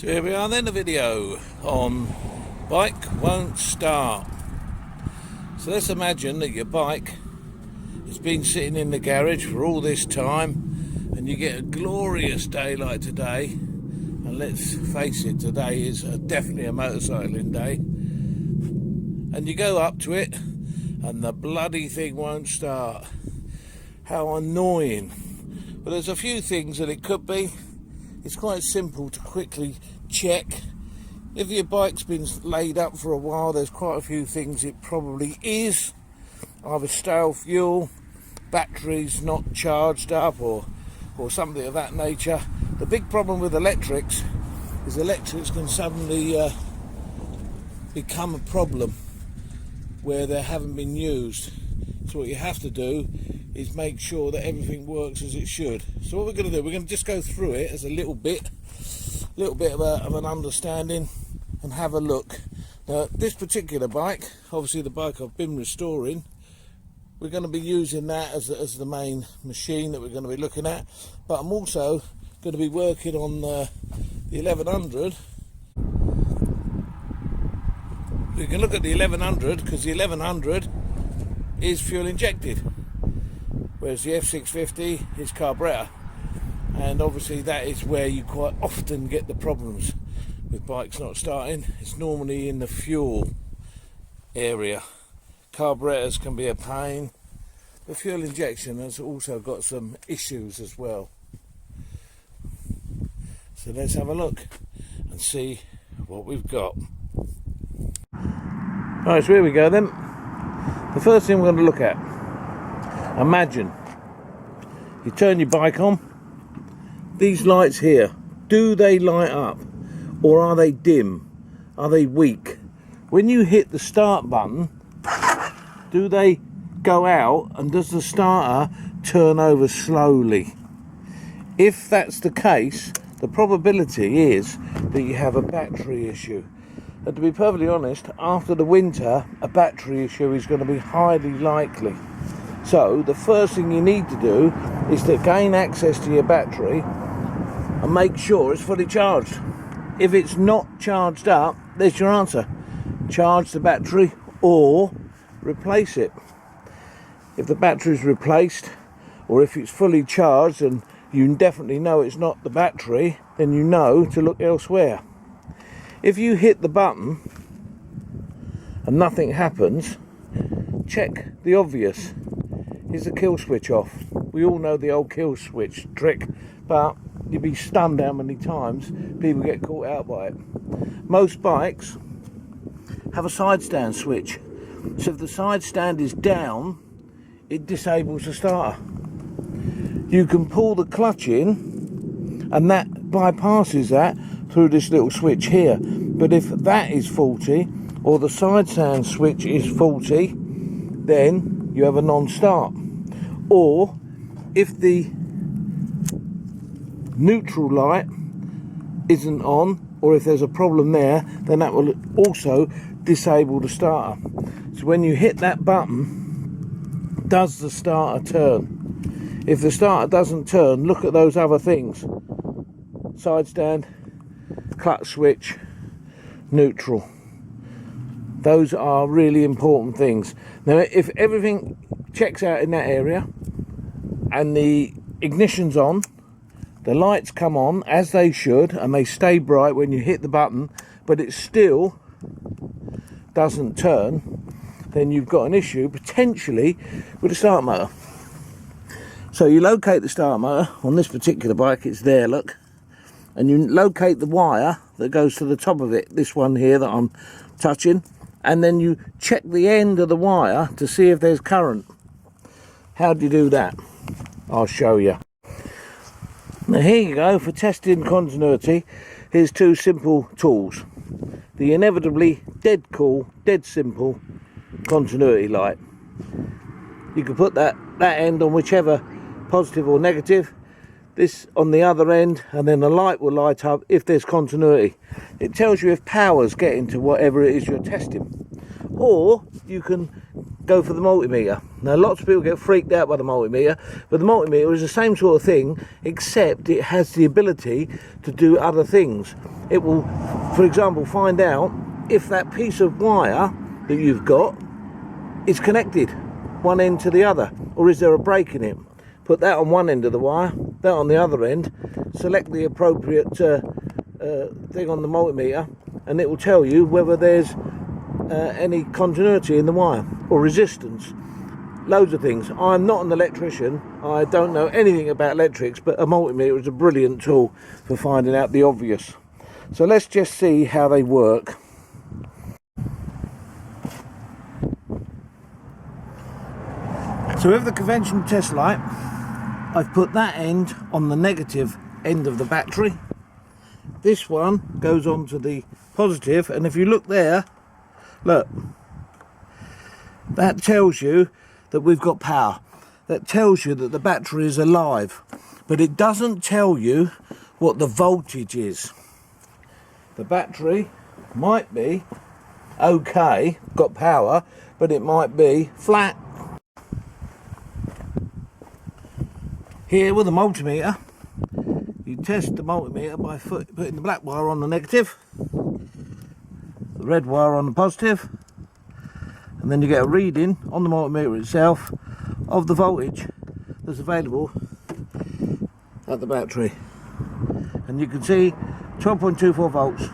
So here we are then, a video on bike won't start. So let's imagine that your bike has been sitting in the garage for all this time and you get a glorious day like today, and let's face it, today is definitely a motorcycling day, and you go up to it and the bloody thing won't start. How annoying. But there's a few things that it could be. It's quite simple to quickly check. If your bike's been laid up for a while, there's quite a few things it probably is. Either stale fuel, batteries not charged up, or something of that nature. The big problem with electrics is electrics can suddenly become a problem where they haven't been used. So what you have to do is make sure that everything works as it should. So what we're going to do, we're going to just go through it as a little bit of an understanding and have a look. Now, this particular bike, obviously the bike I've been restoring, we're going to be using that as the main machine that we're going to be looking at. But I'm also going to be working on the 1100. We can look at the 1100 because the 1100 is fuel injected, whereas the F650 is carburetor, and obviously that is where you quite often get the problems with bikes not starting. It's normally in the fuel area. Carburetors can be a pain. The fuel injection has also got some issues as well. So let's have a look and see what we've got. Right, so here we go then. The first thing we're going to look at, imagine you turn your bike on. These lights here, do they light up or are they dim? Are they weak? When you hit the start button, do they go out and does the starter turn over slowly? If that's the case, the probability is that you have a battery issue. And to be perfectly honest, after the winter, a battery issue is going to be highly likely. So the first thing you need to do is to gain access to your battery and make sure it's fully charged. If it's not charged up, there's your answer. Charge the battery or replace it. If the battery is replaced, or if it's fully charged and you definitely know it's not the battery, then you know to look elsewhere. If you hit the button and nothing happens, check the obvious. Is the kill switch off? We all know the old kill switch trick, but you'd be stunned how many times people get caught out by it. Most bikes have a side stand switch. So if the side stand is down, it disables the starter. You can pull the clutch in and that bypasses that through this little switch here. But if that is faulty or the side stand switch is faulty, then you have a non-start. Or if the neutral light isn't on, or if there's a problem there, then that will also disable the starter. So when you hit that button, does the starter turn? If the starter doesn't turn, look at those other things: side stand, clutch switch, neutral. Those are really important things. Now, if everything checks out in that area and the ignition's on, the lights come on as they should and they stay bright when you hit the button, but it still doesn't turn, then you've got an issue potentially with the start motor. So you locate the start motor. On this particular bike, it's there, look, and you locate the wire that goes to the top of it, this one here that I'm touching, and then you check the end of the wire to see if there's current. How do you do that? I'll show you. Now here you go, for testing continuity. Here's two simple tools. The inevitably dead cool, dead simple continuity light. You can put that end on whichever, positive or negative, this on the other end, and then the light will light up if there's continuity. It tells you if power's getting to whatever it is you're testing. Or you can go for the multimeter. Now lots of people get freaked out by the multimeter, but the multimeter is the same sort of thing, except it has the ability to do other things. It will, for example, find out if that piece of wire that you've got is connected one end to the other, or is there a break in it. Put that on one end of the wire, that on the other end, select the appropriate thing on the multimeter, and it will tell you whether there's any continuity in the wire or resistance. Loads of things. I'm not an electrician, I don't know anything about electrics, but a multimeter is a brilliant tool for finding out the obvious. So let's just see how they work. So with the conventional test light, I've put that end on the negative end of the battery. This one goes on to the positive, and if you look there, look, that tells you that we've got power. That tells you that the battery is alive, but it doesn't tell you what the voltage is. The battery might be okay, got power, but it might be flat. Here with a multimeter, you test the multimeter by putting the black wire on the negative, the red wire on the positive, and then you get a reading on the multimeter itself of the voltage that's available at the battery. And you can see 12.24 volts.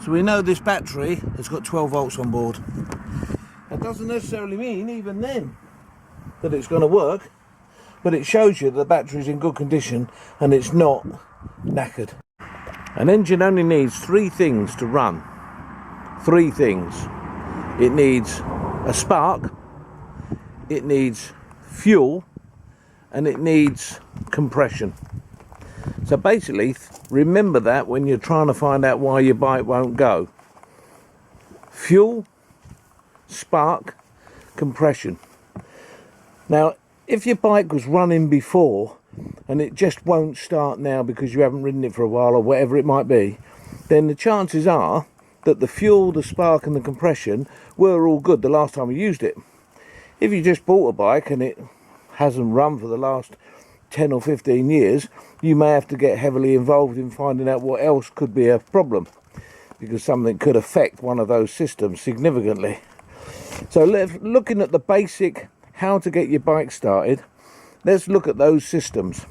So we know this battery has got 12 volts on board. That doesn't necessarily mean, even then, that it's going to work, but it shows you that the battery is in good condition and it's not knackered. An engine only needs three things to run. Three things. It needs a spark, it needs fuel, and it needs compression. So basically, remember that when you're trying to find out why your bike won't go. Fuel, spark, compression. Now, if your bike was running before and it just won't start now because you haven't ridden it for a while or whatever it might be, then the chances are that the fuel, the spark and the compression were all good the last time you used it. If you just bought a bike and it hasn't run for the last 10 or 15 years, you may have to get heavily involved in finding out what else could be a problem, because something could affect one of those systems significantly. So looking at the basic how to get your bike started, let's look at those systems.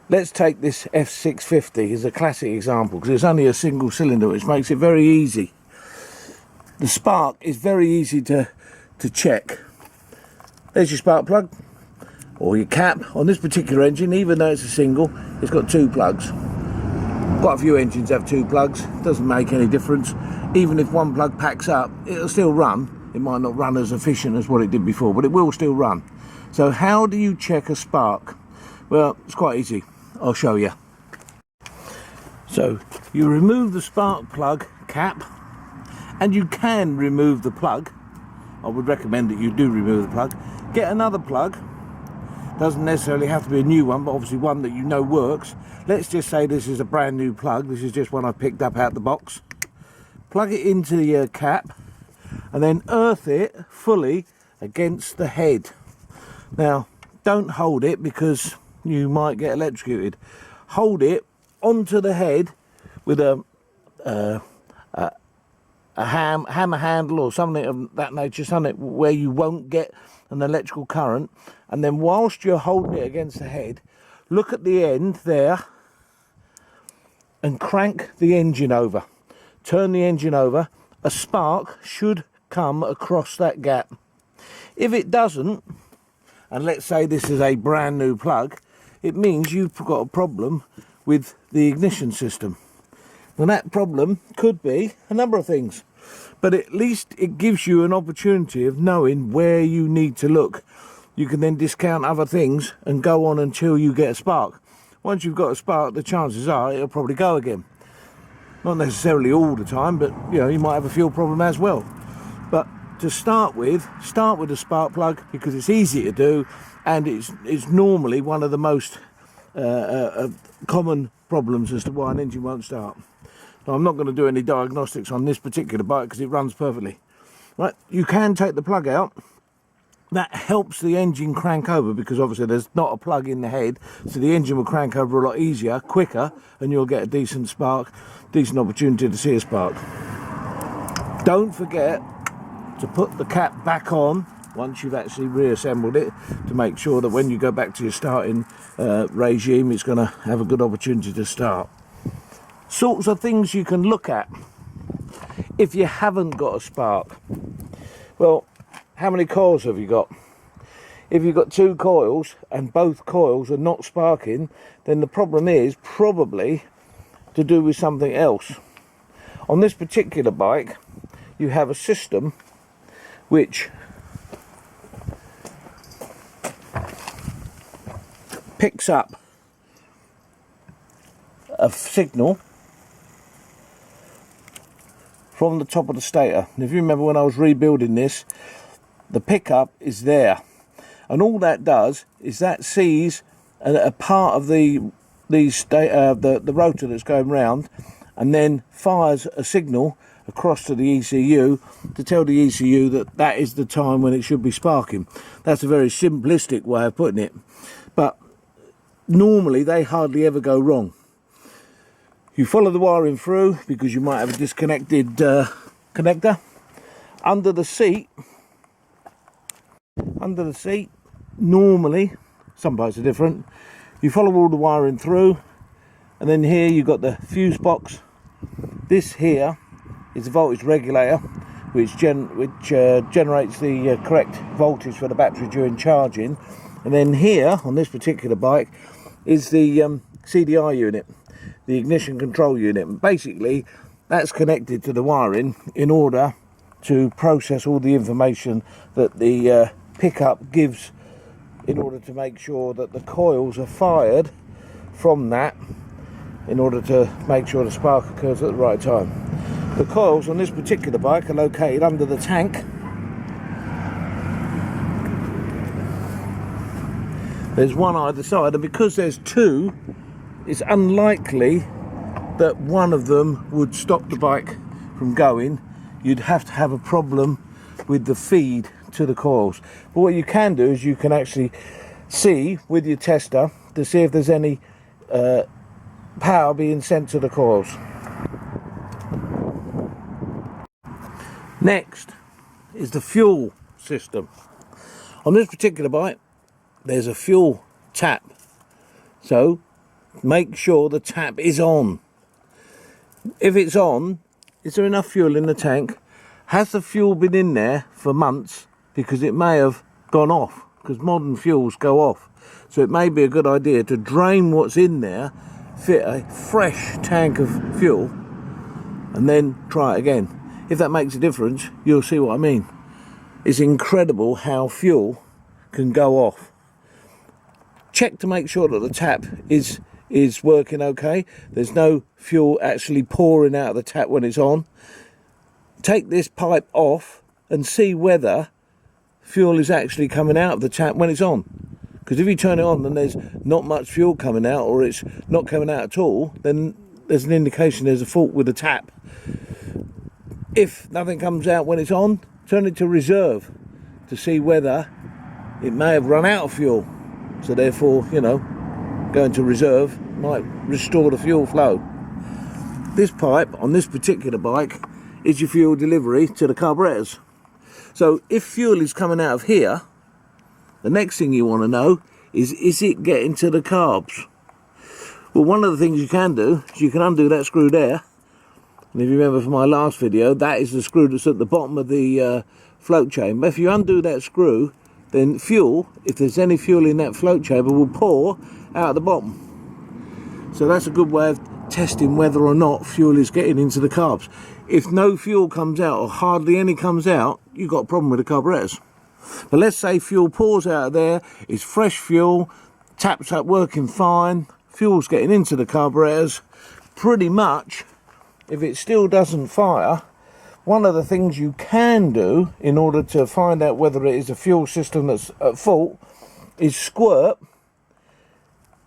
Let's take this F650 as a classic example, because it's only a single cylinder, which makes it very easy. The spark is very easy to check. There's your spark plug or your cap. On this particular engine, even though it's a single, it's got two plugs. Quite a few engines have two plugs, doesn't make any difference. Even if one plug packs up, it'll still run. It might not run as efficient as what it did before, but it will still run. So how do you check a spark? Well, it's quite easy. I'll show you. So you remove the spark plug cap, and you can remove the plug. I would recommend that you do remove the plug. Get another plug. Doesn't necessarily have to be a new one, but obviously one that you know works. Let's just say this is a brand new plug. This is just one I picked up out the box. Plug it into the cap, and then earth it fully against the head. Now, don't hold it because you might get electrocuted. Hold it onto the head with a hammer handle or something of that nature, something where you won't get an electrical current. And then whilst you're holding it against the head, look at the end there and crank the engine over. Turn the engine over. A spark should come across that gap. If it doesn't, and let's say this is a brand new plug, it means you've got a problem with the ignition system. Well, that problem could be a number of things, but at least it gives you an opportunity of knowing where you need to look. You can then discount other things and go on until you get a spark. Once you've got a spark, the chances are it'll probably go again. Not necessarily all the time, but you might have a fuel problem as well. But to start with a spark plug, because it's easy to do, and it's normally one of the most common problems as to why an engine won't start. Now, I'm not going to do any diagnostics on this particular bike because it runs perfectly. Right, you can take the plug out. That helps the engine crank over, because obviously there's not a plug in the head, so the engine will crank over a lot easier, quicker, and you'll get a decent spark, decent opportunity to see a spark. Don't forget to put the cap back on once you've actually reassembled it, to make sure that when you go back to your starting regime, it's going to have a good opportunity to start. Sorts of things you can look at if you haven't got a spark. Well, how many coils have you got? If you've got 2 coils and both coils are not sparking, then the problem is probably to do with something else. On this particular bike, you have a system which picks up a signal from the top of the stator. And if you remember, when I was rebuilding this, the pickup is there, and all that does is that sees a part of the rotor that's going round, and then fires a signal across to the ECU to tell the ECU that that is the time when it should be sparking. That's a very simplistic way of putting it, but normally they hardly ever go wrong. You follow the wiring through, because you might have a disconnected connector. Under the seat, normally, some bikes are different, you follow all the wiring through, and then here you've got the fuse box. This here is the voltage regulator, which generates the correct voltage for the battery during charging. And then here, on this particular bike, is the CDI unit, the ignition control unit. And basically, that's connected to the wiring in order to process all the information that the pickup gives, in order to make sure that the coils are fired from that, in order to make sure the spark occurs at the right time. The coils on this particular bike are located under the tank. There's one either side, and because there's 2, it's unlikely that one of them would stop the bike from going. You'd have to have a problem with the feed to the coils. But what you can do is you can actually see with your tester to see if there's any power being sent to the coils. Next is the fuel system. On this particular bike, there's a fuel tap, so make sure the tap is on. If it's on, is there enough fuel in the tank? Has the fuel been in there for months? Because it may have gone off, because modern fuels go off. So it may be a good idea to drain what's in there, fit a fresh tank of fuel, and then try it again. If that makes a difference, you'll see what I mean. It's incredible how fuel can go off. Check to make sure that the tap is working okay. There's no fuel actually pouring out of the tap when it's on. Take this pipe off and see whether fuel is actually coming out of the tap when it's on. Because if you turn it on and there's not much fuel coming out, or it's not coming out at all, then there's an indication there's a fault with the tap. If nothing comes out when it's on, turn it to reserve to see whether it may have run out of fuel. So therefore, you know, going to reserve might restore the fuel flow. This pipe on this particular bike is your fuel delivery to the carburetors. So if fuel is coming out of here, the next thing you want to know is it getting to the carbs? Well, one of the things you can do is you can undo that screw there. And if you remember from my last video, that is the screw that's at the bottom of the float chamber. If you undo that screw, then fuel, if there's any fuel in that float chamber, will pour out the bottom. So that's a good way of testing whether or not fuel is getting into the carbs. If no fuel comes out, or hardly any comes out, you've got a problem with the carburetors. But let's say fuel pours out of there, it's fresh fuel, taps up working fine, fuel's getting into the carburetors. Pretty much, if it still doesn't fire, one of the things you can do in order to find out whether it is a fuel system that's at fault is squirt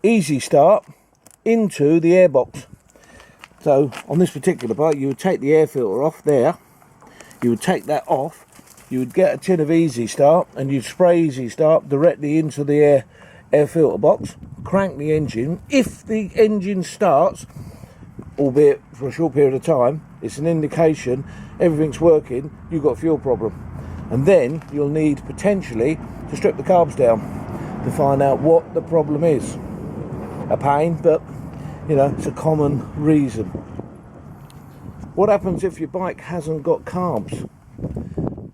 Easy Start into the airbox. So on this particular bike, you would take the air filter off there, you would take that off, you would get a tin of Easy Start and you'd spray Easy Start directly into the air filter box, crank the engine. If the engine starts, albeit for a short period of time, it's an indication everything's working, you've got a fuel problem. And then you'll need potentially to strip the carbs down to find out what the problem is. A pain, but you know, it's a common reason. What happens if your bike hasn't got carbs?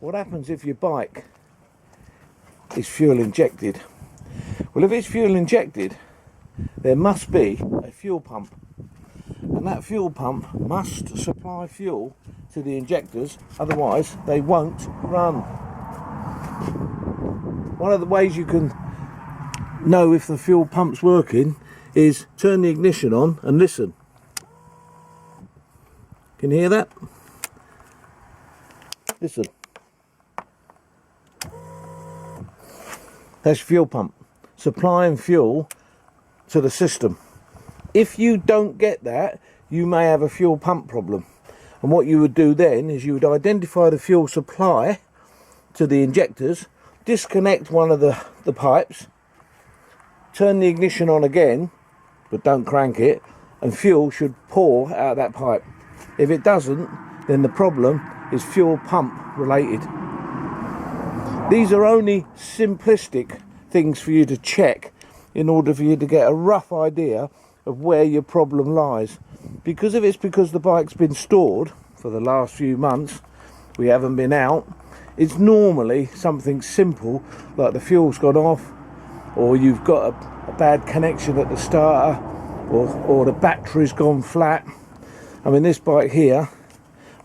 What happens if your bike is fuel injected? Well, if it's fuel injected, there must be a fuel pump. And that fuel pump must supply fuel to the injectors, otherwise they won't run. One of the ways you can know if the fuel pump's working is turn the ignition on and listen. Can you hear that? Listen. That's your fuel pump supplying fuel to the system. If you don't get that, you may have a fuel pump problem. And what you would do then is you would identify the fuel supply to the injectors, disconnect one of the pipes, turn the ignition on again, but don't crank it, and fuel should pour out of that pipe. If it doesn't, then the problem is fuel pump related. These are only simplistic things for you to check in order for you to get a rough idea of where your problem lies. Because if it's because the bike's been stored for the last few months, we haven't been out, it's normally something simple like the fuel's gone off, or you've got a bad connection at the starter, or the battery's gone flat. I mean, this bike here,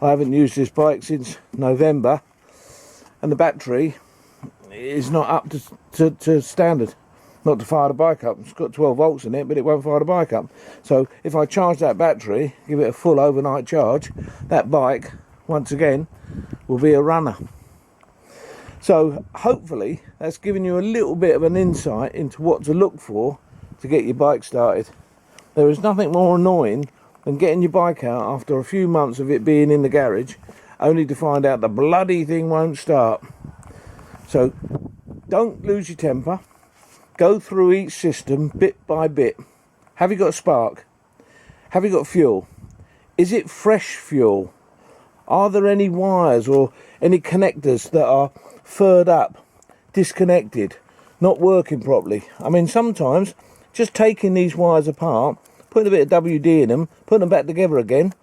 I haven't used this bike since November, and the battery is not up to standard, not to fire the bike up. It's got 12 volts in it, but it won't fire the bike up. So if I charge that battery, give it a full overnight charge, that bike, once again, will be a runner. So hopefully that's given you a little bit of an insight into what to look for to get your bike started. There is nothing more annoying than getting your bike out after a few months of it being in the garage, only to find out the bloody thing won't start. So don't lose your temper. Go through each system bit by bit. Have you got a spark? Have you got fuel? Is it fresh fuel? Are there any wires or any connectors that are furred up, disconnected, not working properly? I mean, sometimes just taking these wires apart, putting a bit of WD in them, putting them back together again,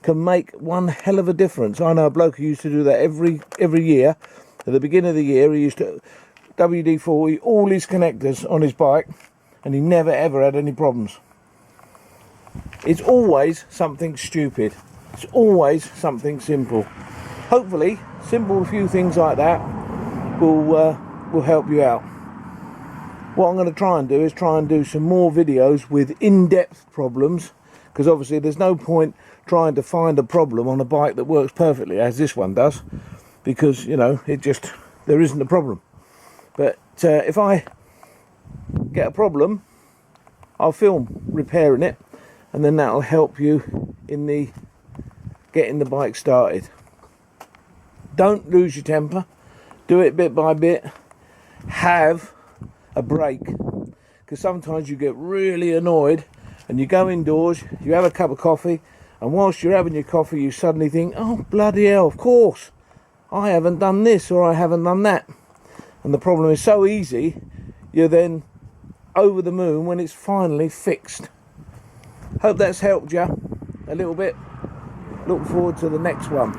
can make one hell of a difference. I know a bloke who used to do that every year. At the beginning of the year, he used to WD-40 all his connectors on his bike, and he never ever had any problems. It's always something stupid. It's always something simple. Hopefully, simple few things like that will help you out. What I'm going to try and do is do some more videos with in-depth problems, because obviously there's no point trying to find a problem on a bike that works perfectly as this one does, because, you know, there isn't a problem. But if I get a problem, I'll film repairing it, and then that'll help you in getting the bike started. Don't lose your temper. Do it bit by bit. Have a break, because sometimes you get really annoyed and you go indoors, you have a cup of coffee, and whilst you're having your coffee you suddenly think, oh bloody hell, of course I haven't done this or I haven't done that, and the problem is so easy, you're then over the moon when it's finally fixed. Hope that's helped you a little bit. Look forward to the next one.